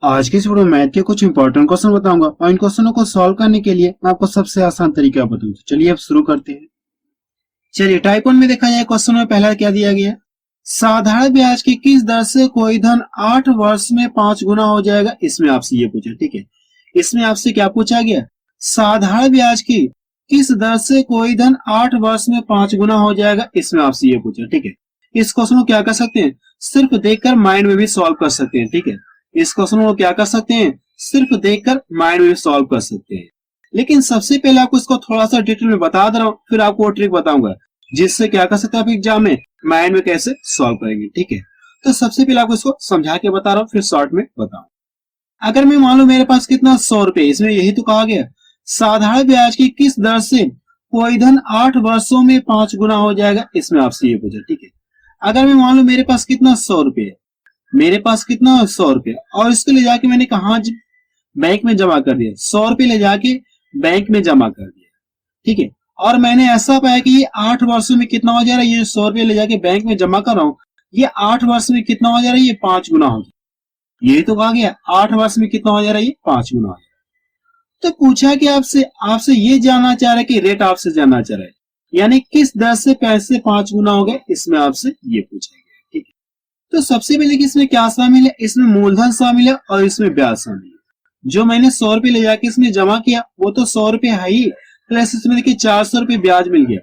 आज की इस वीडियो में मैथ के कुछ इंपॉर्टेंट क्वेश्चन बताऊंगा और इन क्वेश्चनों को सॉल्व करने के लिए मैं आपको सबसे आसान तरीका बताऊंगा। चलिए अब शुरू करते हैं। चलिए टाइप 1 में देखा जाए क्वेश्चन में पहला क्या दिया गया, साधारण ब्याज की किस दर से कोई धन 8 वर्ष में 5 गुना हो जाएगा। इसमें आपसे ये पूछा, ठीक है। इसमें आपसे क्या पूछा गया, साधारण ब्याज की किस दर से कोई धन 8 वर्ष में 5 गुना हो जाएगा। इसमें आपसे ये पूछा, ठीक है। इस क्वेश्चन को क्या कर सकते हैं, सिर्फ देखकर माइंड में भी सॉल्व कर सकते हैं, ठीक है। इस क्वेश्चन को क्या कर सकते हैं, सिर्फ देखकर माइंड में सॉल्व कर सकते हैं। लेकिन सबसे पहले आपको इसको थोड़ा सा डिटेल में बता दे रहा हूं, फिर आपको वो ट्रिक बताऊंगा जिससे क्या कर सकते हैं आप एग्जाम में माइंड में कैसे सॉल्व करेंगे, ठीक है। तो सबसे पहले आपको इसको समझा के बता रहा हूं, फिर शॉर्ट में बताऊं। अगर मैं मान लो मेरे पास कितना 100 रुपए, इसमें यही तो कहा गया साधारण ब्याज की किस दर से कोई धन 8 वर्षों में 5 गुना हो जाएगा। इसमें आपसे ये पूछा, ठीक है। अगर मैं मान लो मेरे पास कितना 100 रुपए है, मेरे पास कितना 100 रुपए और इसको ले जाके मैंने कहा बैंक में जमा कर दिया, 100 रुपए ले जाके बैंक में जमा कर दिया, ठीक है। और मैंने ऐसा पाया कि ये 8 वर्षों में कितना हो जा रहा है, ये 100 रुपए ले जाके बैंक में जमा कर रहा हूं, ये 8 वर्ष में कितना हो जा रहा है, ये 5 गुना हो जाए। यही तो कहा गया 8 वर्ष में कितना हो जा रहा है, ये 5 गुना हो जाए। तो पूछा कि आपसे आपसे ये जानना चाह रहा है कि रेट आपसे जानना चाह रहा है, यानी किस दर से पैसे 5 गुना हो गए। इसमें आपसे ये पूछा गया, ठीक है। तो सबसे पहले कि इसमें क्या शामिल है, इसमें मूलधन शामिल है और इसमें ब्याज शामिल है। जो मैंने 100 रुपए ले जाके इसमें जमा किया वो तो 100 रुपए है ही, प्लस इसमें देखिए 400 रुपए ब्याज मिल गया।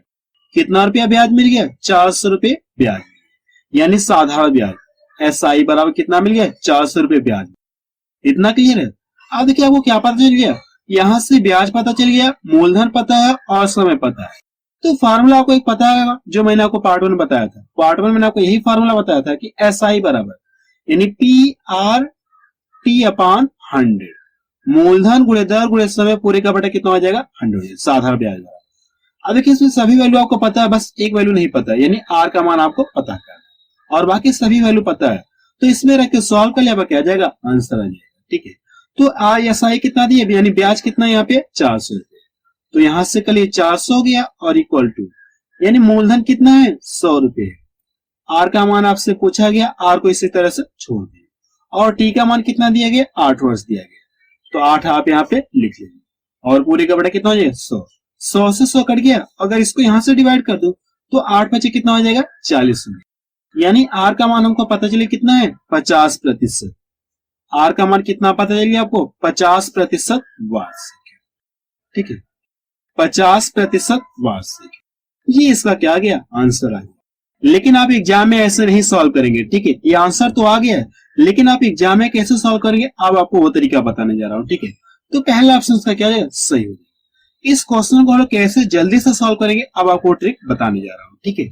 कितना रुपया ब्याज मिल गया, 400 रुपए ब्याज, यानी साधारण ब्याज SI बराबर कितना मिल गया, 400 रुपए ब्याज। इतना क्लियर है। अब देखिए आपको क्या पता चल गया, यहां से ब्याज पता चल गया, मूलधन पता है और समय पता है। तो फार्मूला आपको एक पता है जो मैंने आपको पार्ट 1 में बताया था। पार्ट 1 मैंने आपको यही फार्मूला बताया था कि SI बराबर यानी PRT/100, मूलधन गुणे दर गुणे समय पूरे का बटा कितना हो जाएगा, 100, साधारण ब्याज बराबर। अब देखिए इसमें सभी वैल्यू आपको पता है, बस एक वैल्यू नहीं पता है, यानी R का मान आपको पता है और बाकी सभी वैल्यू पता है। तो इसमें रख के सॉल्व कर लिया, क्या आ जाएगा, आंसर आ जाएगा, ठीक है। तो SI कितना दिया, यानी ब्याज कितना यहाँ पे 400 रुपए। तो यहां से कल ये 400 हो गया और इक्वल टू, यानी मूलधन कितना है 100 रुपए। आर का मान आपसे पूछा गया, आर को इसी तरह से छोड़ दिया और टी का मान कितना दिया गया, 8 वर्ष दिया गया। तो 8 आप यहाँ पे लिख लेंगे और पूरे का बड़ा कितना हो जाएगा 100। 100 से 100 कट गया, अगर इसको यहां से डिवाइड कर दो तो 8 बचे कितना हो जाएगा 40 रुपए। यानी आर का मान हमको पता चले कितना है 50%। आर का मान कितना पता चल गया आपको, 50% वार्षिक, ठीक है। 50% वार्षिक, ये इसका क्या आ गया, आंसर आ गया। लेकिन आप एग्जाम में ऐसे नहीं सॉल्व करेंगे, ठीक है। ये आंसर तो आ गया है, लेकिन आप एग्जाम में कैसे सॉल्व करेंगे अब आपको वो तरीका बताने जा रहा हूं, ठीक है। तो पहला ऑप्शन का क्या है, सही हो गया। इस क्वेश्चन को हम लोग कैसे जल्दी से सॉल्व करेंगे अब आपको ट्रिक बताने जा रहा हूं, ठीक है।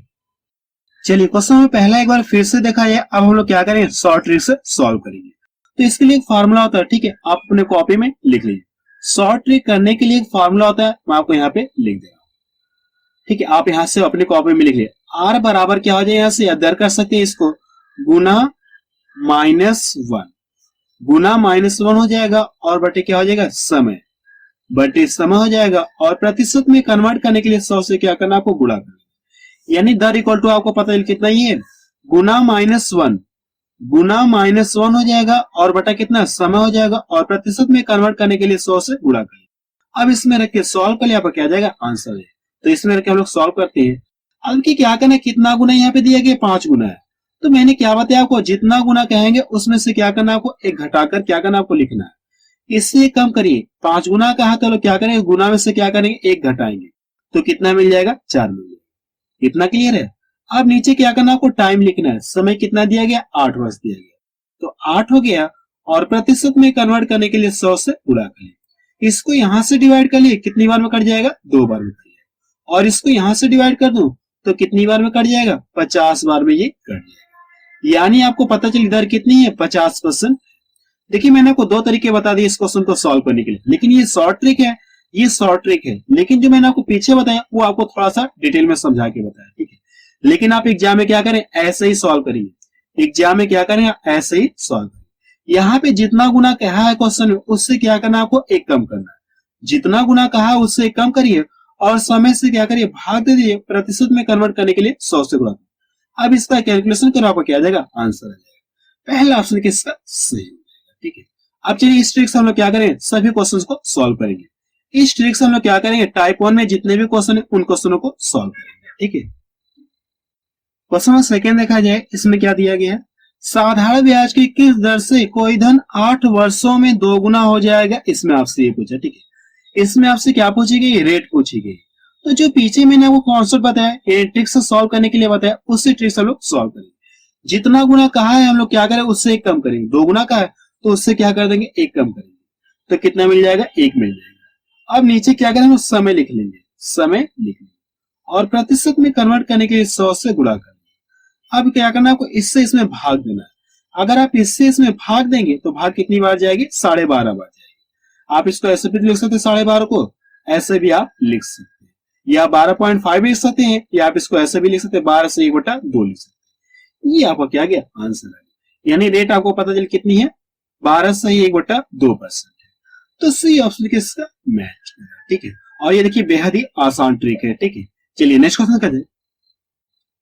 चलिए क्वेश्चन में पहला एक बार फिर से देखा जाए, अब हम लोग क्या करेंगे, शॉर्ट ट्रिक से सॉल्व करेंगे। तो इसके लिए एक फार्मूला होता है, ठीक है, आप अपने कॉपी में लिख लीजिए। शॉर्ट ट्रिक करने के लिए एक फार्मूला होता है, मैं आपको यहाँ पे लिख दे रहा हूं, ठीक है। आप यहां से अपने कॉपी में लिख लिया। आर बराबर क्या हो जाए, यहां से अदर कर सकते हैं इसको, गुना -1, गुना -1 हो जाएगा और बटे क्या हो जाएगा, समय, बटे समय हो जाएगा और प्रतिशत में कन्वर्ट करने के लिए 100 से क्या करना, आपको गुणा करना। यानी दर इक्वल टू आपको पता है कितना ही है, गुना -1, गुना -1 हो जाएगा और बटा कितना, समय हो जाएगा और प्रतिशत में कन्वर्ट करने के लिए 100 से गुणा करें। अब इसमें रख के सॉल्व कर लिया, क्या आ जाएगा, आंसर है। तो इसमें रख के हम लोग सॉल्व करते हैं। अब की क्या करना है, कितना गुना यहाँ पे दिया गया, 5 गुना है। तो मैंने क्या बताया आपको, जितना गुना कहेंगे उसमें से क्या करना है आपको, एक घटाकर क्या करना आपको लिखना है। इससे कम करिए, 5 गुना कहा तो क्या करेंगे, गुना में से क्या करेंगे, एक घटाएंगे तो कितना मिल जाएगा, 4 मिल जाएगा। इतना क्लियर है। अब नीचे क्या करना आपको, टाइम लिखना है। समय कितना दिया गया, 8 वर्ष दिया गया, तो 8 हो गया और प्रतिशत में कन्वर्ट करने के लिए 100 से गुणा करें। इसको यहां से डिवाइड कर लिए, कितनी बार में कट जाएगा, 2 बार में कट जाएगा। और इसको यहां से डिवाइड कर दूं तो कितनी बार में कट जाएगा, 50 बार में ये कट जाएगा। यानी आपको पता चली दर कितनी है, 50%। देखिए मैंने आपको 2 तरीके बता दिए इस क्वेश्चन को सॉल्व करने के लिए, लेकिन ये शॉर्ट ट्रिक है, ये शॉर्ट ट्रिक है। लेकिन जो मैंने आपको पीछे बताया वो आपको थोड़ा सा डिटेल में समझा के बताया, ठीक है। लेकिन आप एग्जाम में क्या करें, ऐसे ही सॉल्व करिए। एग्जाम में क्या करें, ऐसे ही सॉल्व करें। यहाँ पे जितना गुना कहा है क्वेश्चन में उससे क्या करना है, आपको एक कम करना है। जितना गुना कहा है उससे एक कम करिए और समय से क्या करिए, भाग दे दीजिए, प्रतिशत में कन्वर्ट करने के लिए 100 से गुणा। अब इसका कैलकुलेशन करो, आपको क्या आ जाएगा, आंसर आ जाएगा। पहला ऑप्शन किसका सही हो जाएगा, ठीक है। अब चलिए इस ट्रिक से हम लोग क्या करेंगे, सभी क्वेश्चंस को सॉल्व करेंगे। इस ट्रिक से हम लोग क्या करेंगे, टाइप 1 में जितने भी क्वेश्चन है उन क्वेश्चनों को सॉल्व करेंगे। ठीक है, क्वेश्चन नंबर सेकेंड देखा जाए, इसमें क्या दिया गया है, साधारण ब्याज की किस दर से कोई धन 8 वर्षों में दोगुना हो जाएगा, इसमें आपसे ये पूछा। ठीक है, इसमें आपसे क्या पूछी गई, रेट पूछी गई। तो जो पीछे मैंने आपको कॉन्सेप्ट बताया, ये ट्रिक से सॉल्व करने के लिए बताया, उससे ट्रिक से हम लोग सॉल्व करेंगे। जितना गुना कहा है हम लोग क्या करें, उससे एक कम करेंगे। दो गुना का है तो उससे क्या कर देंगे, एक कम करेंगे। तो कितना मिल जाएगा, एक मिल जाएगा। अब नीचे क्या करें, हम समय लिख लेंगे, समय लिख लेंगे और प्रतिशत में कन्वर्ट करने के लिए 100 से गुणा करेंगे। अब क्या करना है आपको, इससे इसमें भाग देना है। अगर आप इससे इसमें भाग देंगे तो भाग कितनी बार जाएगी, 12.5 बार जाएगी। आप इसको ऐसे भी लिख सकते हैं 12.5 को, ऐसे भी आप लिख सकते हैं, या 12.5 लिख सकते हैं, या आप इसको ऐसे भी लिख सकते हैं 12 से 1/2 लिख सकते हैं। ये आपका क्या गया, आंसर है। यानी रेट आपको पता चल कितनी है, 12 से 1/2%। तो सी ऑप्शन किसका मैच। ठीक है, और ये देखिए बेहद ही आसान ट्रिक है। ठीक है, चलिए नेक्स्ट क्वेश्चन करते हैं।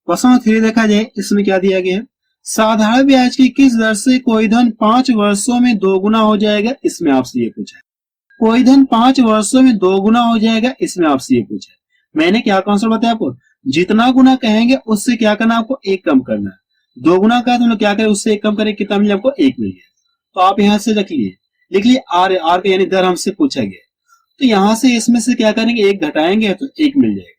क्वेश्चन नंबर 3 देखा जाए, इसमें क्या दिया गया है, साधारण ब्याज की किस दर से कोई धन 5 वर्षों में दोगुना हो जाएगा, इसमें आपसे ये पूछा है। कोई धन 5 वर्षों में दोगुना हो जाएगा, इसमें आपसे ये पूछा है। मैंने क्या कॉन्सेप्ट बताया आपको, जितना गुना कहेंगे उससे क्या करना, आपको एक कम करना है। दो गुना का तो क्या करें, उससे एक कम करें, कितना मिले आपको, एक मिल गया। तो आप यहां से लिख लिए आर, आर का यानी दर हमसे पूछा गया। तो यहां से इसमें से क्या करेंगे, एक घटाएंगे तो एक मिल जाएगा।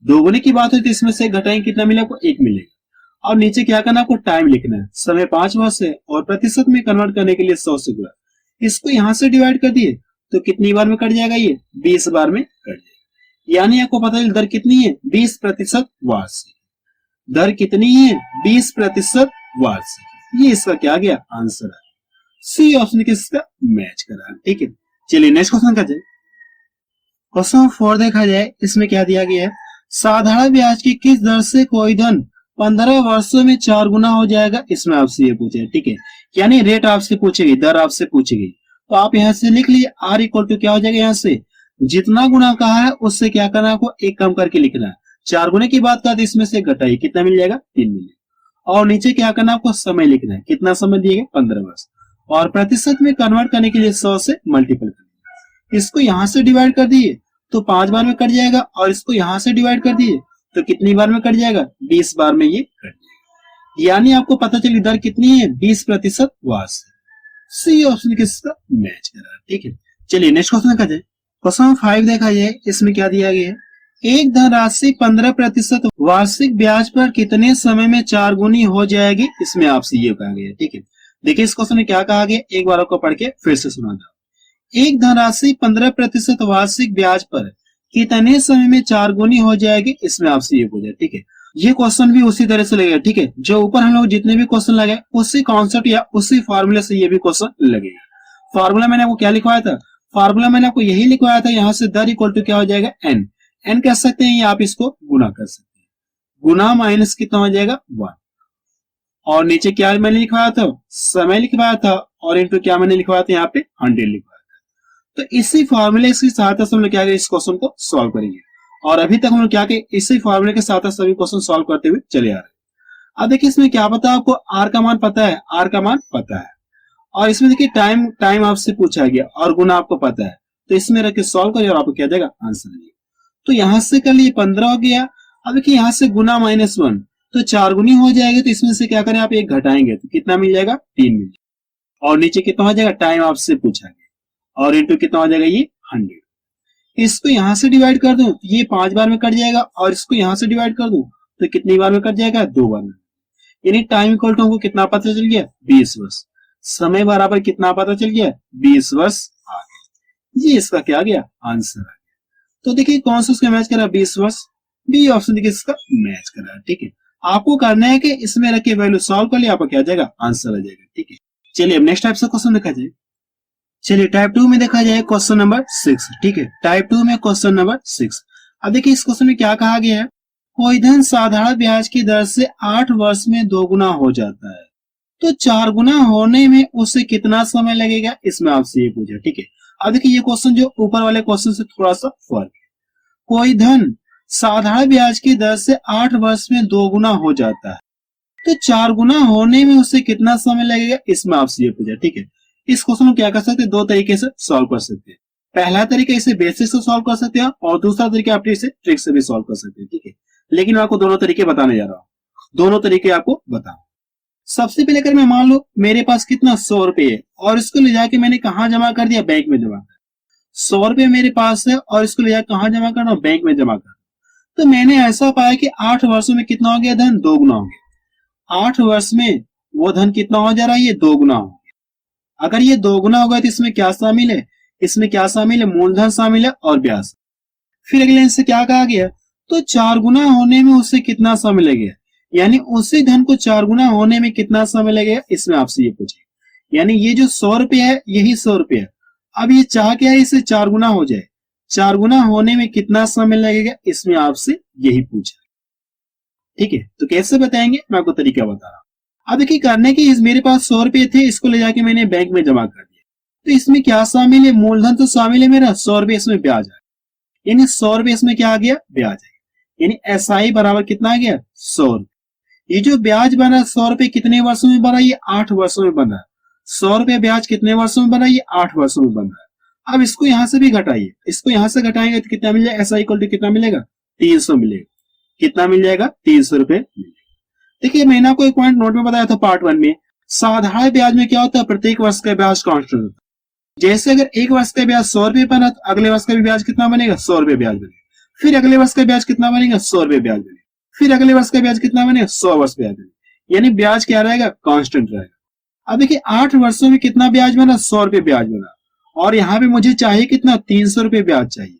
दोगुने की बात हुई तो इसमें से घटाएंगे, कितना मिलेगा आपको, एक मिलेगा। और नीचे क्या करना, आपको टाइम लिखना है, समय 5 वर्ष है और प्रतिशत में कन्वर्ट करने के लिए 100 से गुणा। इसको यहां से डिवाइड कर दिए तो कितनी बार में कट जाएगा, ये 20 बार में कट जाएगा। यानी आपको पता चल दर कितनी है, 20% वार्षिक। दर कितनी है, 20% वार्षिक। ये इसका क्या गया, आंसर है। सी ऑप्शन किसका मैच करा। ठीक है, चलिए नेक्स्ट क्वेश्चन करते हैं। क्वेश्चन 4 देखा जाए, इसमें क्या दिया गया है, साधारण ब्याज की किस दर से कोई धन 15 वर्षों में 4 गुना हो जाएगा, इसमें आपसे ये पूछे। ठीक है, यानी रेट आपसे पूछेगी, दर आपसे पूछेगी। तो आप यहां से लिख लीजिए आर इक्वल टू क्या हो जाएगा, यहां से जितना गुना कहा है उससे क्या करना है, आपको एक कम करके लिखना है। 4 गुने की बात करते इसमें से घटाइए, कितना मिल जाएगा, 3 मिलेगा। और नीचे क्या करना है, आपको समय लिखना है, कितना समय दिएगा, 15 वर्ष। और प्रतिशत में कन्वर्ट करने के लिए 100 से मल्टीपल करना। इसको यहां से डिवाइड कर दिए तो 5 बार में कट जाएगा, और इसको यहां से डिवाइड कर दिए तो कितनी बार में कट जाएगा, 20 बार में ये कट जाएगा। यानी आपको पता चली दर कितनी है, 20% वार्षिक। सी ऑप्शन किसका मैच कर रहा है। ठीक है, चलिए नेक्स्ट क्वेश्चन का जाए। क्वेश्चन 5 देखा जाए, इसमें क्या दिया गया है, एक धनराशि 15% वार्षिक ब्याज पर कितने समय में 4 गुनी हो जाएगी, इसमें आपसे ये कहा गया है। ठीक है, देखिए इस क्वेश्चन में क्या कहा गया, एक बार आपको पढ़ के फिर से सुना दो। एक धनराशि 15% वार्षिक ब्याज पर कितने समय में 4 गुनी हो जाएगी, इसमें आपसे ये पूछा। ठीक है, ये क्वेश्चन भी उसी तरह से लगेगा। ठीक है, जो ऊपर हम लोग जितने भी क्वेश्चन लगे उसी कॉन्सेप्ट या उसी फॉर्मूले से ये भी क्वेश्चन लगेगा। फॉर्मूला मैंने आपको क्या लिखवाया था, फॉर्मूला मैंने आपको यही लिखवाया था, यहाँ से दर इक्वल टू क्या हो जाएगा, एन। एन कह सकते हैं या आप इसको गुना कर सकते हैं, गुना माइनस कितना हो जाएगा, 1। और नीचे क्या मैंने लिखवाया था, समय लिखवाया था, और इनटू क्या मैंने लिखवाया था, यहाँ पे 100 लिखवाया था। तो इसी फॉर्मूले की सहायता से हम लोग क्या करेंगे, इस क्वेश्चन को सॉल्व करेंगे। और अभी तक हम लोग क्या करें, इसी फॉर्मूले के साथ सभी क्वेश्चन सॉल्व करते हुए चले आ रहे हैं। अब देखिए इसमें क्या पता है आपको, आर का मान पता है, आर का मान पता है। और इसमें देखिए टाइम आपसे पूछा गया और गुना आपको पता है, तो इसमें रख के सॉल्व करिए और आपको क्या जाएगा, आंसर मिलेगा। तो यहां से कर लिए 15 हो गया। अब देखिए यहां से गुना -1 तो 4 गुनी हो जाएगा। तो इसमें से क्या करें, आप एक घटाएंगे तो कितना मिल जाएगा, 3 मिल जाएगा। और नीचे कितना हो जाएगा, टाइम आपसे पूछा गया, और इंटू कितना हो जाएगा, ये 100। इसको यहां से डिवाइड कर दूं तो ये 5 बार में कट जाएगा, और इसको यहां से डिवाइड कर दूं तो कितनी बार में कट जाएगा, 2 बार में। यानी टाइम इक्वल टू हमको कितना पता चल गया, 20 वर्ष। समय बराबर कितना पता चल गया, 20 वर्ष आ गया। ये इसका क्या गया, आंसर आ गया। तो देखिए कौन सा उसका मैच करा, 20 वर्ष। बी ऑप्शन देखिए इसका मैच करा। ठीक है, आपको करना है कि इसमें रख के वैल्यू सॉल्व कर लिया, आपको क्या जाएगा, आंसर आ जाएगा। ठीक है, चलिए अब नेक्स्ट टाइप से क्वेश्चन देखा जाए। चलिए टाइप 2 में देखा जाए क्वेश्चन नंबर 6। ठीक है, टाइप 2 में क्वेश्चन नंबर 6। अब देखिए इस क्वेश्चन में क्या कहा गया है, कोई धन साधारण ब्याज की दर से 8 वर्ष में 2 गुना हो जाता है, तो 4 गुना होने में उसे कितना समय लगेगा, इसमें आपसे ये पूछा। ठीक है, अब देखिए ये क्वेश्चन जो ऊपर वाले क्वेश्चन से थोड़ा सा फर्क है। कोई धन साधारण ब्याज की दर से 8 वर्ष में 2 गुना हो जाता है, तो 4 गुना होने में उसे कितना समय लगेगा, इसमें आपसे ये पूछा। ठीक है, इस क्वेश्चन को क्या कर सकते हैं, दो तरीके से सॉल्व कर सकते हैं। पहला तरीका इसे बेसिक से सॉल्व कर सकते हैं और दूसरा तरीका आप इसे ट्रिक से भी सॉल्व कर सकते हैं, ठीक है। लेकिन मैं आपको दोनों तरीके बताने जा रहा हूँ, दोनों तरीके आपको बताऊं। सबसे पहले अगर मैं मान लो मेरे पास कितना 100 रुपए है और इसको ले जाके मैंने कहा जमा कर दिया, बैंक में जमा कर। 100 रुपए मेरे पास है और इसको ले जाकर कहा जमा करना, बैंक में जमा कर। तो मैंने ऐसा पाया कि 8 वर्षों में कितना हो गया, धन 2 गुना हो गया। 8 वर्ष में वो धन कितना हो जा रहा है, ये 2 गुना हो गया। अगर ये 2 गुना हो गया तो इसमें क्या शामिल है, इसमें क्या शामिल है, मूलधन शामिल है और ब्याज। फिर अगले से क्या कहा गया, तो 4 गुना होने में उससे कितना समय लगेगा, यानी उसी धन को 4 गुना होने में कितना समय लगेगा, इसमें आपसे ये पूछे। यानी ये जो 100 रुपया है यही 100 रुपया है। अब ये चाह क्या है, इसे 4 गुना हो जाए, 4 गुना होने में कितना समय लगेगा, इसमें आपसे यही पूछा। ठीक है, तो कैसे बताएंगे, मैं आपको तरीका बता रहा हूं। अब देखिए करने की, मेरे पास 100 रुपये थे, इसको ले जाके मैंने बैंक में जमा कर दिया। तो इसमें क्या शामिल है, मूलधन तो शामिल है मेरा, 100 रुपये इसमें ब्याज आया, यानी 100 रुपये इसमें क्या आ गया, ब्याज आया। यानी एसआई बराबर कितना आ गया, 100 रुपये। ये जो ब्याज बना 100 रुपये कितने वर्षों में बना, ये 8 वर्षों में बना। 100 रुपये ब्याज कितने वर्षों में बना, ये 8 वर्षों में बना। अब इसको यहां से भी घटाइए, इसको यहां से घटाएंगे तो कितना मिल जाएगा, एसआई इक्वल टू कितना मिलेगा, 300 मिलेगा। कितना मिल जाएगा, 300 रुपये मिलेगा। देखिए मैंने आपको एक पॉइंट नोट में बताया था पार्ट 1 में, साधारण ब्याज में क्या होता है, प्रत्येक वर्ष का ब्याज कांस्टेंट होता है। जैसे अगर एक वर्ष का ब्याज 100 रुपये बना तो अगले वर्ष का भी ब्याज कितना बनेगा, 100 रुपये ब्याज बनेगा। फिर अगले वर्ष का ब्याज कितना बनेगा, 100 रुपये ब्याज बनेगा। फिर अगले वर्ष का ब्याज कितना बनेगा, 100 वर्ष ब्याज बनेगा। यानी ब्याज क्या रहेगा, कांस्टेंट रहेगा। अब देखिए 8 वर्षों में कितना ब्याज बना, 100 रुपये ब्याज बना, और यहाँ पे मुझे चाहिए कितना, 300 रुपये ब्याज चाहिए।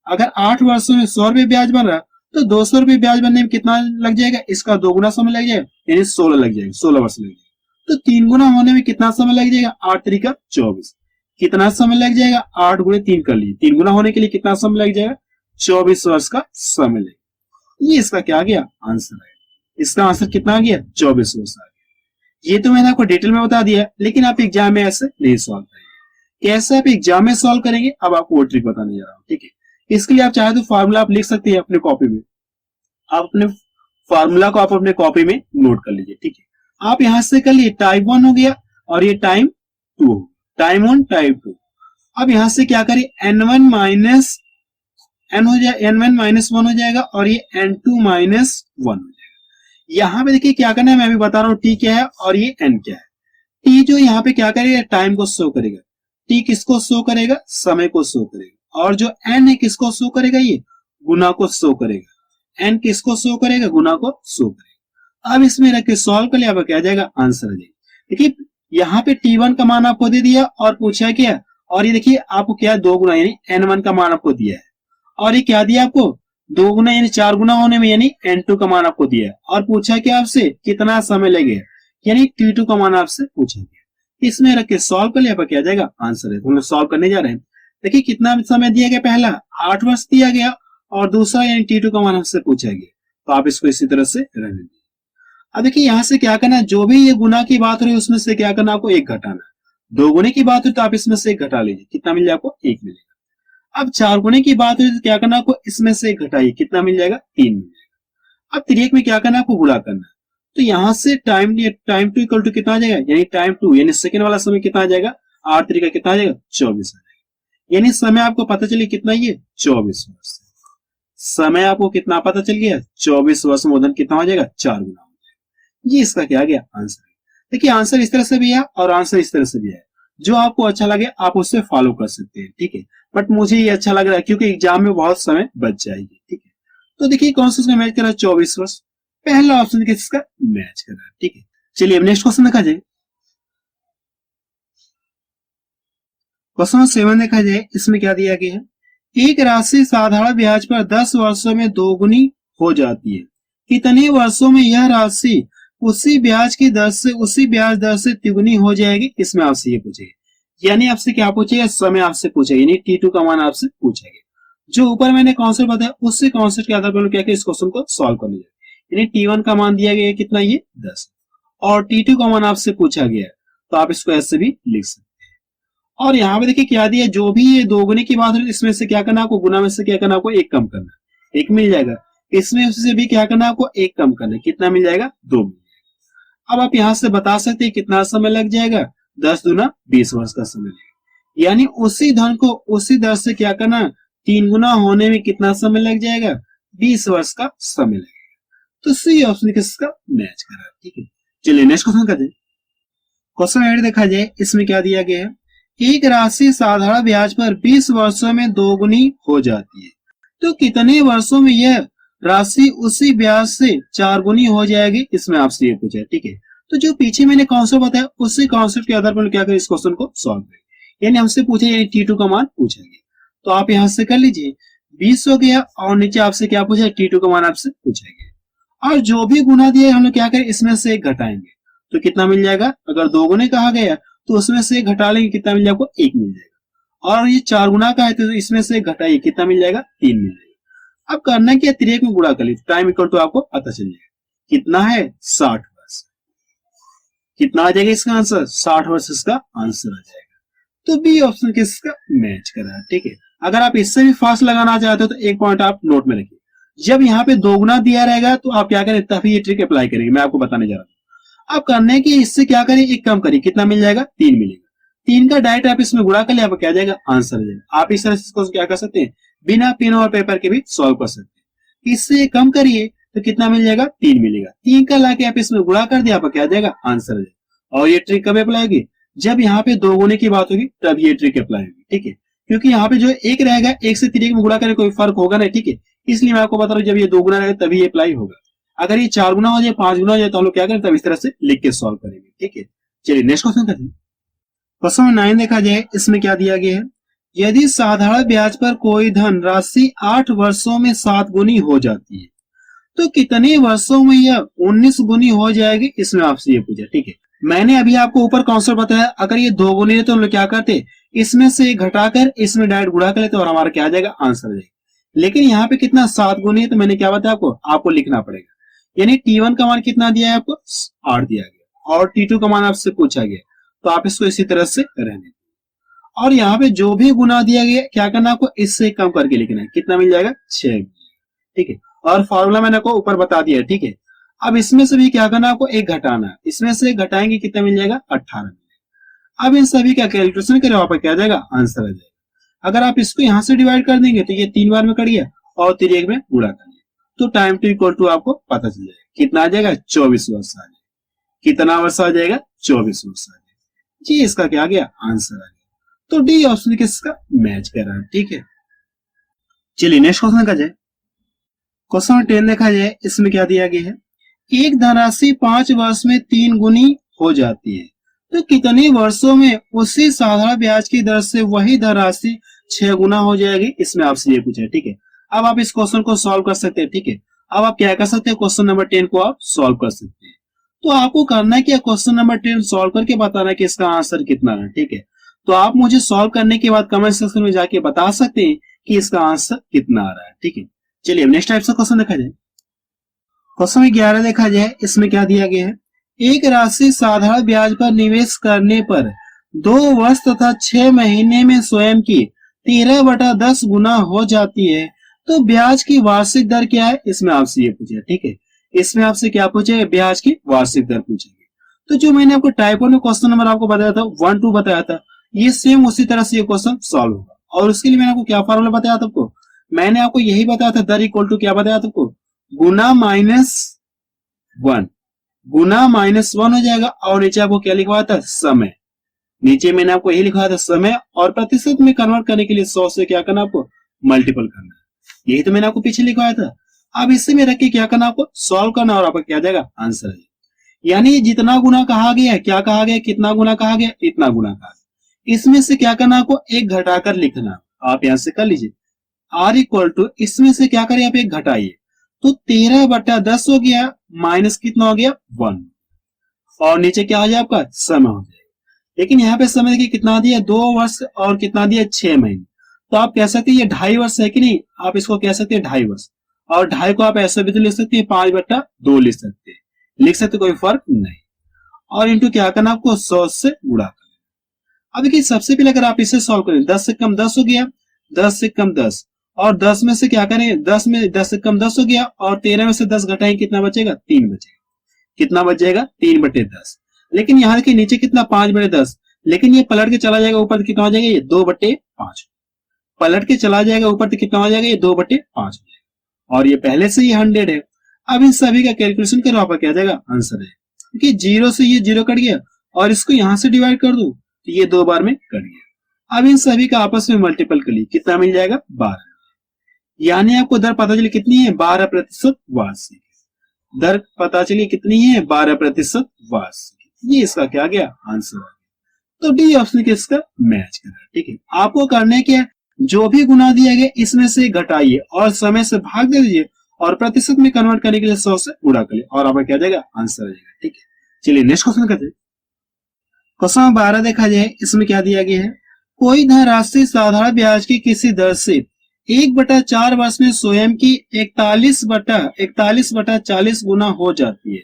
अगर 8 वर्षों में 100 रुपये ब्याज बन रहा तो 200 रुपये ब्याज बनने में कितना लग जाएगा, इसका 2 गुना समय लग जाएगा, यानी 16 लग जाएगा, 16 वर्ष लग जाएगा। तो 3 गुना होने में कितना समय लग जाएगा, 8 तरीका 24। कितना समय लग जाएगा, 8 गुणे 3 कर लीजिए, 3 गुना होने के लिए कितना समय लग जाएगा, 24 वर्ष का समय लगेगा। ये इसका क्या आ गया, आंसर है। इसका आंसर कितना आ गया, 24 वर्ष आ गया। ये तो मैंने आपको डिटेल में बता दिया, लेकिन आप एग्जाम में ऐसे नहीं सॉल्व करेंगे। कैसे आप एग्जाम में सॉल्व करेंगे, अब आपको वो ट्रिक बताने जा रहा हूँ, ठीक है। इसके लिए आप चाहे तो फार्मूला आप लिख सकते हैं अपने कॉपी में, आप अपने फार्मूला को आप अपने कॉपी में नोट कर लीजिए, ठीक है। आप यहां से कर लिए, टाइप 1 हो गया और ये टाइम 2 हो गया, टाइम 1 टाइप 2। अब यहां से क्या करिए, n1 माइनस n हो जाए, n1 माइनस 1 हो जाएगा और ये n2 माइनस 1 हो जाएगा। यहां पे देखिए क्या करना है, मैं भी बता रहा हूं, t क्या है और ये n क्या है। t जो यहाँ पे क्या करेगा, टाइम को शो करेगा। t किसको शो करेगा, समय को शो करेगा। और जो n है किसको शो करेगा, ये गुना को शो करेगा। n किसको शो करेगा, गुना को शो करेगा। अब इसमें रख के सॉल्व कर लिया, अब क्या जाएगा, आंसर आ जाएगा। देखिए यहाँ पे t1 का मान आपको दे दिया और पूछा क्या, और ये देखिए आपको क्या 2 गुना, यानी n1 का मान आपको दिया है, और ये क्या दिया आपको, 2 गुना यानी 4 गुना होने में, यानी n2 का मान आपको दिया है, और पूछा क्या आपसे कितना समय लगेगा, यानी t2 का मान आपसे पूछा गया। इसमें रख के सॉल्व कर लिया, अब क्या जाएगा, आंसर है। तो हम लोग सॉल्व करने जा रहे हैं। देखिए कितना समय दिया गया, पहला 8 वर्ष दिया गया और दूसरा यानी t2 का मान हमसे पूछा गया। तो आप इसको इसी तरह से रहने दीजिए। अब देखिए यहां से क्या करना है, जो भी ये गुना की बात हो रही है उसमें से क्या करना, आपको 1 घटाना है। 2 गुने की बात हो तो आप इसमें से 1 घटा लीजिए, कितना मिल जाएगा आपको, 1 मिलेगा। अब 4 गुने की बात हो तो क्या करना, आपको इसमें से 1 घटाइए, कितना मिल जाएगा, 3 मिल जाएगा। अब 3 में क्या करना, आपको गुणा करना है। तो यहां से टाइम 2 इक्वल टू कितना आ जाएगा, यानी टाइम 2 यानी सेकंड वाला समय कितना आ जाएगा, 8 तरीका कितना आ जाएगा, 24 आ जाएगा। यानी समय आपको पता चले कितना, ये 24 वर्ष। समय आपको कितना पता चल गया, 24 वर्ष में धन कितना हो जाएगा, 4 गुना हो जाएगा। ये इसका क्या आ गया, आंसर। देखिए आंसर इस तरह से भी है और आंसर इस तरह से भी है, जो आपको अच्छा लगे आप उससे फॉलो कर सकते हैं, ठीक है। बट मुझे ये अच्छा लग रहा है क्योंकि एग्जाम में बहुत समय बच जाएगी, ठीक है। तो देखिए कौन सा मैच कर रहा है, 24 वर्ष, पहला ऑप्शन देखिए इसका मैच कर रहा है, ठीक है। चलिए अब नेक्स्ट क्वेश्चन देखा जाए। क्वेश्चन 7 देखा जाए, इसमें क्या दिया गया है, एक राशि साधारण ब्याज पर 10 वर्षों में दोगुनी हो जाती है, कितने वर्षों में यह राशि उसी ब्याज की दर से, उसी ब्याज दर से तिगुनी हो जाएगी, इसमें आपसे ये पूछेगा। यानी आपसे क्या पूछेगा, समय आपसे पूछेगा, यानी t2 का मान आपसे पूछेगा। जो ऊपर मैंने कॉन्सेप्ट बताया उससे कॉन्सेप्ट के आधार पर क्या इस क्वेश्चन को सॉल्व करने जाए। यानी t1 का मान दिया गया है कितना, ये 10, और t2 का मान आपसे पूछा गया है, तो आप इसको ऐसे भी लिख सकते हैं। और यहाँ पे देखिए क्या दिया, जो भी ये दोगुने की बात है इसमें से क्या करना, आपको गुना में से क्या करना, आपको 1 कम करना, 1 मिल जाएगा। इसमें से भी क्या करना, आपको 1 कम करना, कितना मिल जाएगा, 2 मिल जाएगा। अब आप यहां से बता सकते हैं कितना समय लग जाएगा, 10 दूना 20 वर्ष का समय लगेगा। यानी उसी धन को उसी दर से क्या करना, 3 गुना होने में कितना समय लग जाएगा, 20 वर्ष का समय लगेगा। तो सी ऑप्शन किसका मैच कर रहा है। ठीक है, चलिए नेक्स्ट क्वेश्चन करते हैं। क्वेश्चन एड देखा जाए, इसमें क्या दिया गया है, एक राशि साधारण ब्याज पर 20 वर्षों में दोगुनी हो जाती है, तो कितने वर्षों में यह राशि उसी ब्याज से 4 गुनी हो जाएगी, इसमें आपसे ये पूछा है। ठीक है, तो जो पीछे मैंने कॉन्सेप्ट बताया उसी कॉन्सेप्ट के आधार पर क्या करें, इस क्वेश्चन को सॉल्व करें। यानी हमसे पूछे, यानी T2 का मान पूछेंगे, तो आप यहां से कर लीजिए 20 हो गया, और नीचे आपसे क्या पूछा है, T2 का मान आपसे पूछेंगे, और जो भी गुना दिया हम लोग क्या करें, इसमें से एक घटाएंगे, तो कितना मिल जाएगा, अगर 2 गुने कहा गया तो उसमें से एक घटा लेंगे, कितना मिल जाएगा आपको, 1 मिल जाएगा। और ये 4 गुना का है तो इसमें से घटाइए, कितना मिल जाएगा, 3 मिल जाएगा। अब करना क्या, 3 में गुणा कर लीजिए, टाइम इक्वल टू आपको पता चल जाएगा कितना है, 60 वर्ष। कितना आ जाएगा इसका आंसर, 60 वर्ष इसका आंसर आ जाएगा। तो बी ऑप्शन किसका मैच कर रहा है। ठीक है, अगर आप इससे भी फास्ट लगाना चाहते हो तो एक पॉइंट आप नोट में रखिए, जब यहाँ पे 2 गुना दिया रहेगा तो आप क्या करें, तभी ये ट्रिक अप्लाई करेंगे, मैं आपको बताने जा रहा हूँ। आप करने की इससे क्या करें, एक कम करिए, कितना मिल जाएगा, 3 मिलेगा। 3 का डायरेक्ट आप इसमें गुणा कर लिया, आपको क्या जाएगा, आंसर आ जाएगा। आप इस तरह से इसको क्या कर सकते हैं, बिना पेन और पेपर के भी सॉल्व कर सकते हैं। इससे कम करिए तो कितना मिल जाएगा, 3 मिलेगा। 3 का लाके आप इसमें गुणा कर दिया, आपको क्या जाएगा, आंसर आ जाएगा। और ये ट्रिक कब अप्लाई होगी, जब यहाँ पे 2 गुने की बात होगी तब ये ट्रिक अप्लाई होगी। ठीक है, क्योंकि यहाँ पे जो एक रहेगा, 1 से 3 में गुणा करने कोई फर्क होगा नहीं। ठीक है, इसलिए मैं आपको बता रहा हूँ, जब ये 2 गुना रहेगा तभी ये अप्लाई होगा। अगर ये 4 गुना हो जाए, 5 गुना हो जाए, तो हम लोग क्या करें, तब इस तरह से लिख के सॉल्व करेंगे। ठीक है, चलिए नेक्स्ट क्वेश्चन करते हैं। क्वेश्चन 9 देखा जाए, इसमें क्या दिया गया है, यदि साधारण ब्याज पर कोई धन राशि 8 वर्षों में 7 गुनी हो जाती है, तो कितने वर्षों में यह 19 गुनी हो जाएगी, इसमें आपसे ये पूछा। ठीक है, मैंने अभी आपको ऊपर कॉन्सेप्ट बताया, अगर ये 2 गुनी है तो हम लोग क्या करते, इसमें से घटाकर इसमें डायरेक्ट गुणा कर लेते और हमारा क्या आ जाएगा, आंसर आ जाएगा। लेकिन यहाँ पे कितना, 7 गुनी है, तो मैंने क्या बताया आपको लिखना पड़ेगा। यानी T1 का मान कितना दिया है आपको, 8 दिया गया, और T2 का मान आपसे पूछा गया, तो आप इसको इसी तरह से रहने। और यहाँ पे जो भी गुना दिया गया, क्या करना आपको, इससे कम करके लिखना है, कितना मिल जाएगा, 6। ठीक है, और फॉर्मूला मैंने आपको ऊपर बता दिया है। ठीक है, अब इसमें से भी क्या करना, आपको एक घटाना है, इसमें से घटाएंगे, मिलेगा कितना मिल जाएगा, 18। अब इन सभी का कैलकुलेशन करें, वहां पर क्या आ जाएगा, आंसर आ जाएगा। अगर आप इसको यहां से डिवाइड कर देंगे तो ये 3 बार में कट गया, और 3 में गुणा कर, तो टाइम टू इक्वल टू आपको पता चल जाएगा, कितना आ जाएगा, 24 वर्ष आ जाएगा। कितना वर्ष आ जाएगा, 24 वर्ष आ जाएगा जी। इसका क्या आ गया, आंसर आ गया। तो डी ऑप्शन किसका मैच कर रहा है। ठीक है, चलिए नेक्स्ट क्वेश्चन का जाए। क्वेश्चन 10 देखा जाए, इसमें क्या दिया गया है, एक धनराशि 5 वर्ष में 3 गुनी हो जाती है, तो कितने वर्षों में उसी साधारण ब्याज की दर से वही धनराशि 6 गुना हो जाएगी, इसमें आपसे ये पूछा है। ठीक है, अब आप इस क्वेश्चन को सॉल्व कर सकते हैं। ठीक है, अब आप क्या कर सकते हैं, क्वेश्चन नंबर 10 को आप सॉल्व कर सकते हैं। तो आपको करना है क्या, क्वेश्चन नंबर 10 सॉल्व करके बताना है कि इसका आंसर कितना है। ठीक है, तो आप मुझे सॉल्व करने के बाद कमेंट सेक्शन में जाके बता सकते हैं कि इसका आंसर कितना आ रहा है। ठीक है, चलिए अब नेक्स्ट टाइप से क्वेश्चन देखा जाए। क्वेश्चन 11 देखा जाए, इसमें क्या दिया गया है, एक राशि साधारण ब्याज पर निवेश करने पर 2 वर्ष तथा 6 महीने में स्वयं की 13/10 गुना हो जाती है, तो ब्याज की वार्षिक दर क्या है, इसमें आपसे ये पूछा। ठीक है, इसमें आपसे क्या पूछे, ब्याज की वार्षिक दर पूछेंगे। तो जो मैंने आपको टाइप 1 में क्वेश्चन नंबर आपको बताया था, 1 2 बताया था, ये सेम उसी तरह से ये क्वेश्चन सॉल्व होगा। और उसके लिए मैंने आपको क्या फॉर्मूला बताया था, आपको मैंने आपको यही बताया था, दर इक्वल टू क्या बताया था आपको, गुना -1, गुना -1 हो जाएगा, और नीचे आपको क्या लिखवाया था, समय। नीचे मैंने आपको यही लिखवाया था समय, और प्रतिशत में कन्वर्ट करने के लिए 100 से क्या करना, आपको मल्टीपल करना। यही तो मैंने आपको पीछे लिखवाया था। अब इससे में रख के क्या करना, आपको सॉल्व करना, और आपका क्या जाएगा, आंसर है। यानी जितना गुना कहा गया है, क्या कहा गया, कितना गुना कहा गया, इतना गुना कहा गया। इसमें से क्या करना, आपको एक घटाकर लिखना। आप यहां से कर लीजिए, आर इक्वल टू, इसमें से क्या करें, आप एक घटाइए, तो 13/10 हो गया, माइनस कितना हो गया, 1, और नीचे क्या हो जाए, आपका समय हो जाएगा। लेकिन यहाँ पे समय देखिए कितना दिया, 2 वर्ष, और कितना दिया, 6 महीने। तो आप कह सकते हैं ये 2.5 वर्ष है कि नहीं, आप इसको कह सकते हैं 2.5 वर्ष, और 2.5 को आप ऐसे भी तो लिख सकते हैं, 5/2 लिख सकते हैं, कोई फर्क नहीं। और इंटू क्या करना, आपको 100 से गुणा करना। अब देखिए सबसे पहले अगर आप इसे सॉल्व करें, 10 से कम 10 हो गया, 10 से कम 10, और 10 में से क्या करें, 10 में 10 से कम 10 हो गया, और 13 में से 10 घटाएं, कितना बचेगा, 3 बचेगा। कितना बच जाएगा, 3/10। लेकिन यहाँ के नीचे कितना, 5/10, लेकिन ये पलट के चला जाएगा ऊपर तो कितना हो जाएगा, ये 2/5। पलट के चला जाएगा ऊपर तो कितना हो जाएगा, ये 2/5 हो जाएगा। और ये पहले से ही 100 है। अब इन सभी का कैलकुलेशन करो, आपका क्या जाएगा आंसर है। क्योंकि 0 से ये 0 कट गया और इसको यहां से डिवाइड कर दो तो ये 2 बार में कट गया। अब इन सभी का आपस में मल्टीपल कर लिए, कितना मिल जाएगा, 12। यानी आपको दर पता चली कितनी है, 12% वार्षिक। दर पता चली कितनी है, 12% वार्षिक। ये इसका क्या गया आंसर आ गया। तो डी ऑप्शन के इसका मैच कर रहा है। ठीक है, आपको करने क्या, जो भी गुना दिया गया इसमें से घटाइए और समय से भाग दे दीजिए और प्रतिशत में कन्वर्ट करने के लिए 100 से गुणा करिए और आपका क्या जाएगा आंसर आ जाएगा। ठीक है, चलिए नेक्स्ट क्वेश्चन करते हैं। क्वेश्चन नंबर 12 देखा जाए, इसमें क्या दिया गया है, कोई धनराशि साधारण ब्याज की किसी दर से 1/4 वर्ष में स्वयं की 41/40 गुना हो जाती है,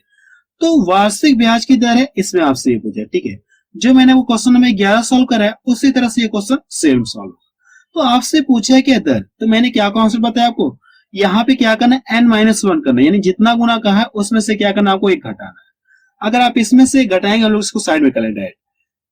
तो वार्षिक ब्याज की दर है, इसमें आपसे ये पूछा। ठीक है, जो मैंने वो क्वेश्चन नंबर 11 सॉल्व करा है उसी तरह से ये क्वेश्चन सेम सॉल्व। तो आपसे पूछा है क्या दर, तो मैंने क्या कॉन्सेप्ट बताया आपको, यहाँ पे क्या करना है, n-1 करना है, यानी जितना गुना कहा है उसमें से क्या करना, आपको एक घटाना है। अगर आप इसमें से घटाएंगे, हम लोग इसको साइड में कर लेंगे डायरेक्ट,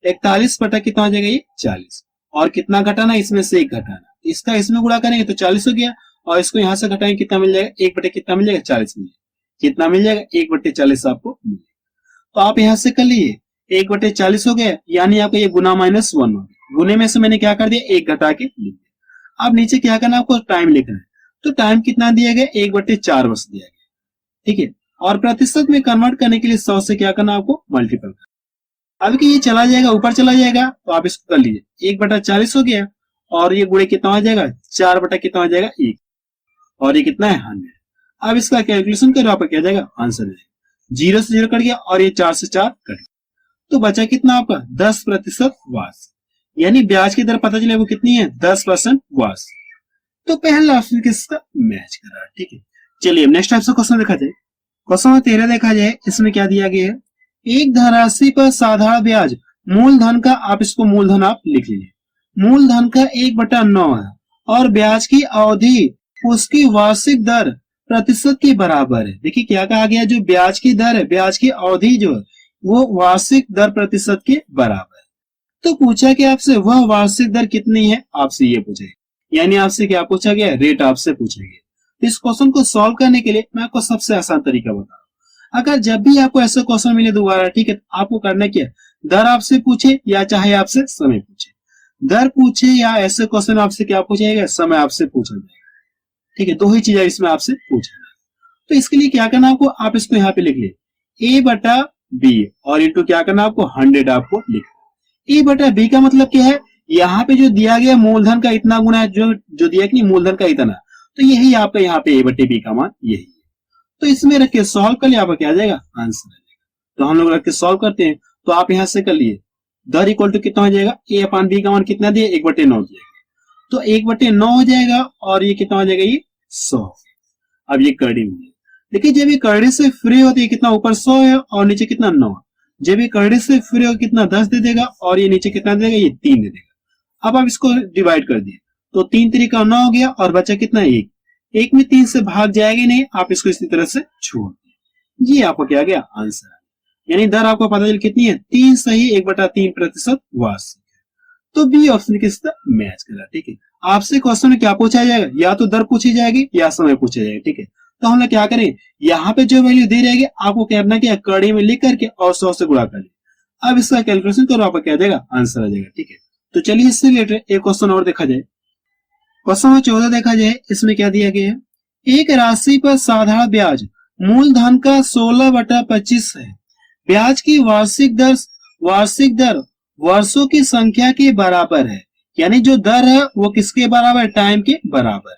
41 बटा कितना हो जाएगा, ये 40। और कितना घटाना, इसमें से एक घटाना, इसका इसमें गुणा करेंगे तो 40 हो गया और इसको यहां से घटाएंगे कितना मिल जाएगा, 1 बटे कितना मिल जाएगा, 40 मिल जाएगा। कितना मिल जाएगा, 1/40 आपको मिल जाएगा। तो आप यहां से कर लिए 1/40 हो गया, यानी आपका ये गुना -1 हो गया। गुने में से मैंने क्या कर दिया, एक घटा के लिख दिया। अब नीचे क्या करना, आपको टाइम लिखना है। तो टाइम कितना दिया गया, 1/4 वर्ष दिया गया। ठीक है, और प्रतिशत में कन्वर्ट करने के लिए 100 से क्या करना, आपको मल्टीपल करना। अब कि ये चला जाएगा ऊपर चला जाएगा तो आप इसको कर लीजिए, 1/40 हो गया और ये गुणे कितना हो जाएगा, 4 बटा कितना हो जाएगा, 1। और ये कितना है, 100। अब इसका कैलकुलेशन करो, आपका क्या जाएगा आंसर है। 0 से 0 कट गया और ये 4 से 4 कट गया, तो बचा कितना आपका 10% वार्षिक। यानी ब्याज की दर पता चले वो कितनी है, 10% वार्षिक। तो पहला ऑप्शन किसका मैच कर रहा है। ठीक है, चलिए नेक्स्ट टाइप से क्वेश्चन देखा जाए। क्वेश्चन नंबर 13 देखा जाए, इसमें क्या दिया गया है, एक धनराशि पर साधारण ब्याज मूलधन का, आप इसको मूलधन आप लिख लीजिए, मूलधन का 1/9 है और ब्याज की अवधि उसकी वार्षिक दर प्रतिशत के बराबर है। देखिए क्या कहा गया, जो ब्याज की दर है, ब्याज की अवधि जो है वो वार्षिक दर प्रतिशत के बराबर है। तो पूछा कि आपसे वह वार्षिक दर कितनी है, आपसे ये पूछा गया। यानी आपसे क्या पूछा गया, रेट आपसे पूछा गया। इस क्वेश्चन को सॉल्व करने के लिए मैं आपको सबसे आसान तरीका बता रहा हूं। अगर जब भी आपको ऐसा क्वेश्चन मिले दोबारा, ठीक है, आपको करना क्या, दर आपसे पूछे या चाहे आपसे समय पूछे, दर पूछे या ऐसे क्वेश्चन आपसे क्या पूछा जाएगा, समय आपसे पूछा जाएगा। ठीक है, दो ही चीजें इसमें आपसे पूछा जाएगा। तो इसके लिए क्या करना आपको, आप इसको यहाँ पे लिख ले A/B और इंटू क्या करना आपको 100 आपको लिखना। A/B का मतलब क्या है, यहाँ पे जो दिया गया मूलधन का इतना गुना है, जो दिया कि मूलधन का इतना, तो यही आपका यहाँ पे A/B का मान यही है। तो इसमें रख के सॉल्व कर लिया, आपका क्या आ जाएगा आंसर आ जाएगा। तो हम लोग रख के सॉल्व करते हैं, तो आप यहां से कर लिए, दर इक्वल टू कितना हो जाएगा, A/B का मान कितना दिया, 1/9 दिया, तो 1/9 हो जाएगा और ये कितना हो जाएगा, ये 100। अब ये करड़ी में देखिए, जब ये करड़ी से फ्री होती है कितना, ऊपर 100 है और नीचे कितना 9। जब ये करड़ी से फ्री हो कितना 10 दे देगा और ये नीचे कितना दे देगा, ये 3 दे देगा। अब आप इसको डिवाइड कर दिए तो 3 3 9 हो गया और बचा कितना 1। 1 में 3 से भाग जाएगा नहीं, आप इसको इसी तरह से छोड़ दिए। ये आपको क्या गया आंसर, यानी दर आपको पता चल कितनी है, 3 सही 1/3% वार्षिक है। तो बी ऑप्शन किसका मैच कर रहा है। ठीक है, आपसे क्वेश्चन में क्या पूछा जाएगा, या तो दर पूछी जाएगी या समय पूछा जाएगा। ठीक है, तो हम लोग क्या करें, यहाँ पे जो वैल्यू दे रहेगी आपको करना क्या, कड़ी में लिख करके और 100 से गुणा कर ले। अब इसका कैलकुलेशन करो, आपका क्या देगा आंसर आ जाएगा। ठीक है, तो चलिए इससे रिलेटेड एक क्वेश्चन और देखा जाए। क्वेश्चन नंबर 14 देखा जाए, इसमें क्या दिया गया है, एक राशि पर साधारण ब्याज मूलधन का 16/25 है, ब्याज की वार्षिक दर वर्षों की संख्या के बराबर है। यानी जो दर है वो किसके बराबर है, टाइम के बराबर है।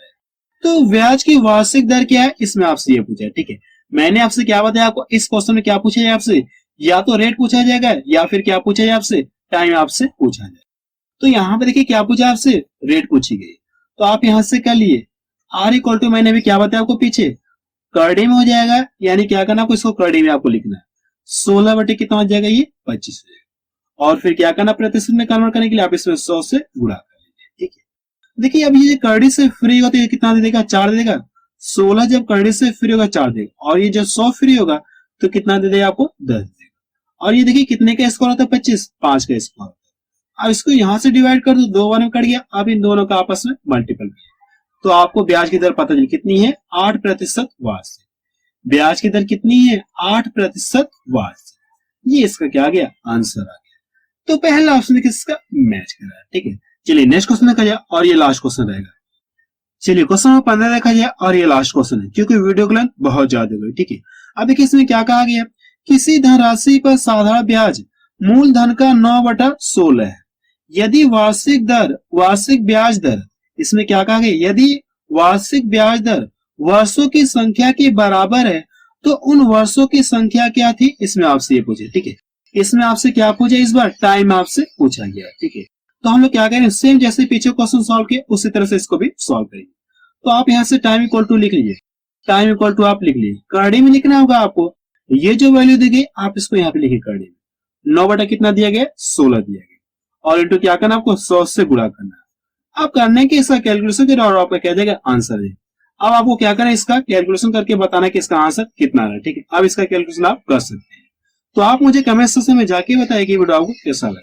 तो ब्याज की वार्षिक दर क्या है, इसमें आपसे ये पूछा है। ठीक है, मैंने आपसे क्या बताया, आपको इस क्वेश्चन में क्या पूछा जाए, आपसे या तो रेट पूछा जाएगा या फिर क्या पूछा जाए, आपसे टाइम आपसे पूछा जाए। तो यहाँ पे देखिए क्या पूछा आपसे, रेट पूछी गई। तो आप यहां से कर लिए R इक्वल टू, मैंने भी क्या बताया आपको पीछे, करड़ी में हो जाएगा, यानी क्या करना आपको, इसको करड़ी में आपको लिखना है, 16 बटे कितना हो जाएगा, ये 25 हो जाएगा। और फिर क्या करना, प्रतिशत में कन्वर्ट करने के लिए आप इसमें 100 से गुणा कर लीजिए। ठीक है, देखिए अब ये करड़ी से फ्री होती है कितना दे देगा, 4 दे देगा। 16 जब करड़ी से फ्री होगा 4 देगा, और ये जब 100 फ्री होगा तो कितना दे देगा आपको, 10 देगा। और ये देखिए कितने का स्क्वायर होता है, 25, 5 का स्क्वायर। अब इसको यहां से डिवाइड कर दो, 2 वन में कट गया, अब इन दोनों का आपस में मल्टीपल किया तो आपको ब्याज की दर पता चली कितनी है, 8% वार्षिक। ब्याज की दर कितनी है, 8% वार्षिक। ये इसका क्या आ गया, आंसर आ गया। तो पहला ऑप्शन किसका मैच कर रहा है, ठीक है। चलिए नेक्स्ट क्वेश्चन देखा जाए और ये लास्ट क्वेश्चन रहेगा। चलिए क्वेश्चन नंबर 15 देखा जाए और ये लास्ट क्वेश्चन है क्योंकि वीडियो की लेंथ बहुत ज्यादा हो गई, ठीक है। अब देखिए इसमें क्या कहा गया, किसी धनराशि पर साधारण ब्याज मूलधन का 9/16 है। यदि वार्षिक ब्याज दर, इसमें क्या कहा गया, यदि वार्षिक ब्याज दर वर्षों की संख्या के बराबर है तो उन वर्षों की संख्या क्या थी, इसमें आपसे ये पूछे, ठीक है। इसमें आपसे क्या पूछा, इस बार टाइम आपसे पूछा गया, ठीक है। तो हम लोग क्या करेंगे, सेम जैसे पीछे क्वेश्चन सॉल्व किए उसी तरह से इसको भी सॉल्व करेंगे। तो आप यहाँ से टाइम इक्वल टू लिख लीजिए, टाइम इक्वल टू आप लिख लीजिए, करड़ी में लिखना होगा आपको। ये जो वैल्यू दी गई आप इसको यहाँ पे लिखिए करड़ी में, 9 कितना दिया गया, 16 दिया गया, और इंटू क्या करना, आपको 100 से गुणा करना है। अब करने के इसका कैलकुलेशन करें और आपका क्या देगा, आंसर है। अब आपको क्या करना है, इसका कैलकुलेशन करके बताना है कि इसका आंसर कितना है, ठीक है। अब इसका कैलकुलेशन आप कर सकते हैं। तो आप मुझे कमेंट सेक्शन में जाके बताइए कि वीडियो आपको कैसा लगा।